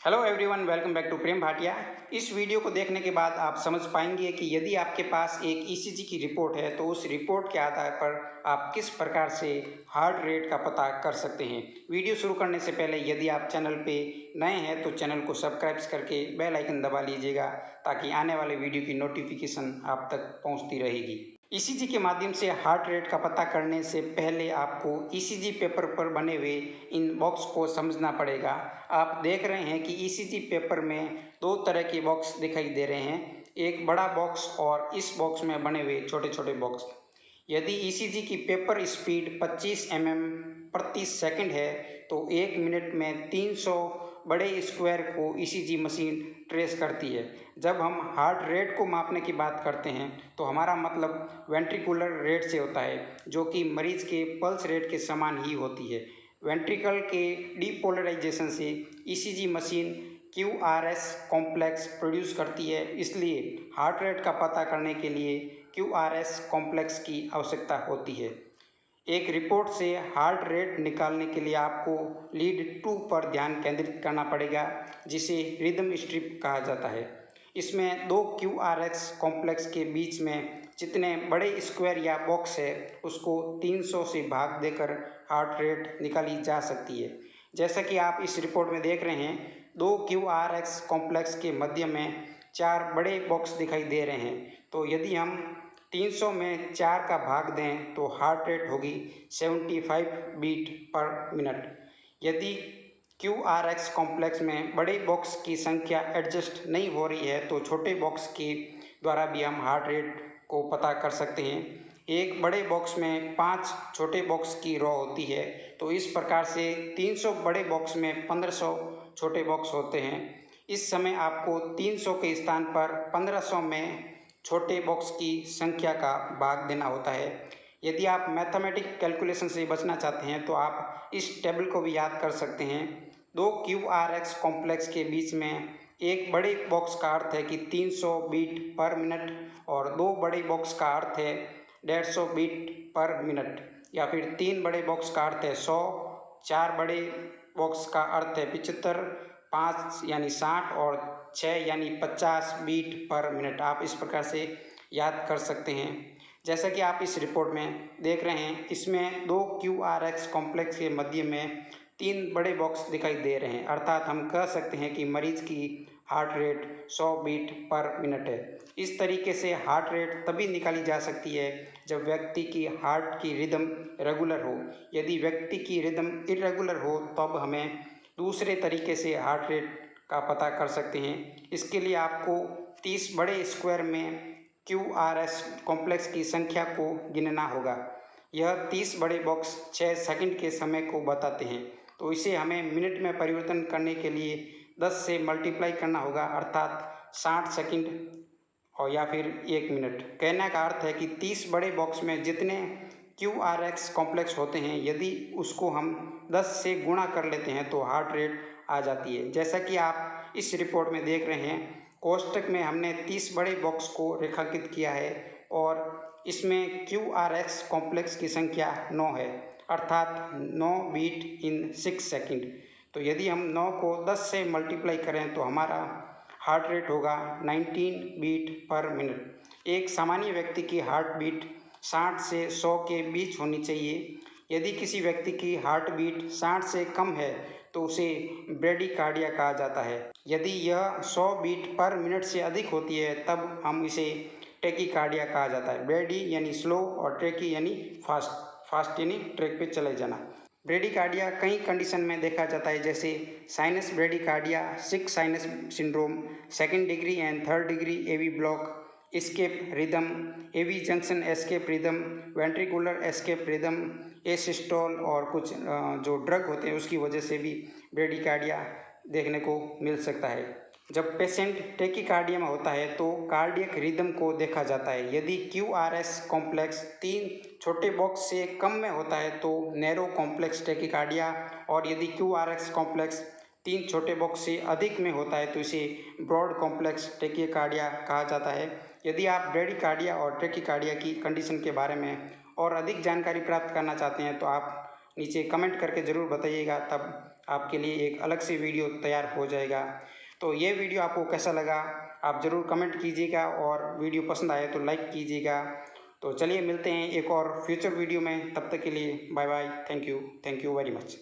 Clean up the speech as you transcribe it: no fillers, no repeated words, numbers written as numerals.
Hello everyone, welcome back to Prem Bhatia. इस video को देखने के बाद आप समझ पाएंगे कि यदि आपके पास एक ईसीजी की रिपोर्ट है तो उस रिपोर्ट के आधार पर आप किस प्रकार से हार्ट रेट का पता कर सकते हैं। वीडियो शुरू करने से पहले यदि आप चैनल पे नए हैं तो चैनल को सब्सक्राइब करके बेल आइकन दबा लीजिएगा ताकि आने वाले वीडियो की नोटिफिकेशन आप तक पहुँचती रहेगी। ईसीजी के माध्यम से हार्ट रेट का पता करने से पहले आपको ईसीजी पेपर पर बने हुए इन बॉक्स को समझना पड़ेगा। आप देख रहे हैं कि ईसीजी पेपर में दो तरह के बॉक्स दिखाई दे रहे हैं, एक बड़ा बॉक्स और इस बॉक्स में बने हुए छोटे छोटे बॉक्स। यदि ईसीजी की पेपर स्पीड 25 प्रति सेकंड है तो 1 मिनट में 300 बड़े स्क्वायर को ईसीजी मशीन ट्रेस करती है। जब हम हार्ट रेट को मापने की बात करते हैं तो हमारा मतलब वेंट्रिकुलर रेट से होता है, जो कि मरीज के पल्स रेट के समान ही होती है। वेंट्रिकल के डीपोलराइजेशन से ECG machine QRS complex produce करती है, इसलिए हार्ट रेट का पता करने के लिए QRS कॉम्प्लेक्स की आवश्यकता होती है। एक रिपोर्ट से हार्ट रेट निकालने के लिए आपको लीड 2 पर ध्यान केंद्रित करना पड़ेगा, जिसे रिदम स्ट्रिप कहा जाता है। इसमें दो QRS कॉम्प्लेक्स के बीच में जितने बड़े स्क्वायर या बॉक्स है उसको 300 से भाग देकर हार्ट रेट निकाली जा सकती है। जैसा कि आप इस रिपोर्ट में देख रहे हैं, दो QRS कॉम्प्लेक्स के मध्य में 4 बड़े बॉक्स दिखाई दे रहे हैं। तो यदि हम 300 में 4 का भाग दें तो हार्ट रेट होगी 75 बीट पर मिनट। यदि QRS कॉम्प्लेक्स में बड़े बॉक्स की संख्या एडजस्ट नहीं हो रही है तो छोटे बॉक्स के द्वारा भी हम हार्ट रेट को पता कर सकते हैं। एक बड़े बॉक्स में 5 छोटे बॉक्स की रो होती है, तो इस प्रकार से 300 बड़े बॉक्स में 1500 छोटे बॉक्स होते हैं। इस समय आपको 300 के स्थान पर 1500 में छोटे बॉक्स की संख्या का भाग देना होता है। यदि आप मैथमेटिक कैलकुलेशन से बचना चाहते हैं तो आप इस टेबल को भी याद कर सकते हैं। दो QRS कॉम्प्लेक्स के बीच में एक बड़े बॉक्स का अर्थ है कि 300 बीट पर मिनट और दो बड़े बॉक्स का अर्थ है 150 बीट पर मिनट, या फिर 3 बड़े बॉक्स का अर्थ है 100, 4 बड़े बॉक्स का अर्थ है 75, 5 यानी 60 और 6 यानी 50 बीट पर मिनट। आप इस प्रकार से याद कर सकते हैं। जैसा कि आप इस रिपोर्ट में देख रहे हैं, इसमें दो QRS कॉम्प्लेक्स के मध्य में 3 बड़े बॉक्स दिखाई दे रहे हैं, अर्थात हम कह सकते हैं कि मरीज की heart rate 100 beat per minute है। इस तरीके से हार्ट रेट तभी निकाली जा सकती है जब व्यक्ति की हार्ट की रिदम रेगुलर हो। यदि व्यक्ति की रिदम इरेगुलर हो तब हमें दूसरे तरीके से हार्ट रेट का पता कर सकते हैं। इसके लिए आपको 30 बड़े स्क्वायर में QRS कॉम्प्लेक्स की संख्या को गिनना होगा। यह 30 बड़े बॉक्स 6 सेकंड के समय को बताते हैं, तो इसे हमें मिनट में परिवर्तन करने के लिए 10 से मल्टीप्लाई करना होगा, अर्थात 60 सेकंड और या फिर 1 मिनट। कहने का अर्थ है कि 30 बड़े बॉक्स में जितने QRS कॉम्प्लेक्स होते हैं, यदि उसको हम 10 से गुणा कर लेते हैं तो हार्ट रेट आ जाती है। जैसा कि आप इस रिपोर्ट में देख रहे हैं, कोष्टक में हमने 30 बड़े बॉक्स को रेखांकित किया है और इसमें QRS कॉम्प्लेक्स की संख्या 9 है, अर्थात 9 बीट इन 6 सेकंड। तो यदि हम 9 को 10 से मल्टीप्लाई करें तो हमारा हार्ट रेट होगा 19 बीट पर मिनट। एक सामान्य व्यक्ति की हार्ट बीट 60 से 100 के बीच होनी चाहिए। यदि किसी व्यक्ति की हार्ट बीट 60 से कम है तो उसे ब्रेडिकार्डिया कहा जाता है। यदि यह 100 बीट पर मिनट से अधिक होती है तब हम इसे टेकीकार्डिया कहा जाता है। ब्रेडी यानी स्लो और ट्रेकी यानी फास्ट। फास्ट यानी ट्रैक पे चले जाना। ब्रेडिकार्डिया कई कंडीशन में देखा जाता है, जैसे sinus bradycardia, sick sinus syndrome, second degree and third degree AV block, escape rhythm, AV junction escape rhythm, ventricular escape rhythm, asystole और कुछ जो ड्रग होते हैं उसकी वजह से भी ब्रेडिकार्डिया देखने को मिल सकता है। जब पेशेंट टेकीकार्डिया में होता है तो कार्डियक रिदम को देखा जाता है। यदि QRS कॉम्प्लेक्स 3 छोटे बॉक्स से कम में होता है तो नैरो कॉम्प्लेक्स टेकीकार्डिया, और यदि QRS कॉम्प्लेक्स 3 छोटे बॉक्स से अधिक में होता है तो इसे ब्रॉड कॉम्प्लेक्स टेकीकार्डिया कहा जाता है। यदि आप ब्रेडिकार्डिया और टेकीकार्डिया की कंडीशन के बारे में और अधिक जानकारी प्राप्त करना चाहते हैं तो आप नीचे कमेंट करके ज़रूर बताइएगा, तब आपके लिए एक अलग से वीडियो तैयार हो जाएगा। तो ये वीडियो आपको कैसा लगा आप ज़रूर कमेंट कीजिएगा और वीडियो पसंद आए तो लाइक कीजिएगा। तो चलिए मिलते हैं एक और फ्यूचर वीडियो में, तब तक के लिए bye bye. Thank you very much.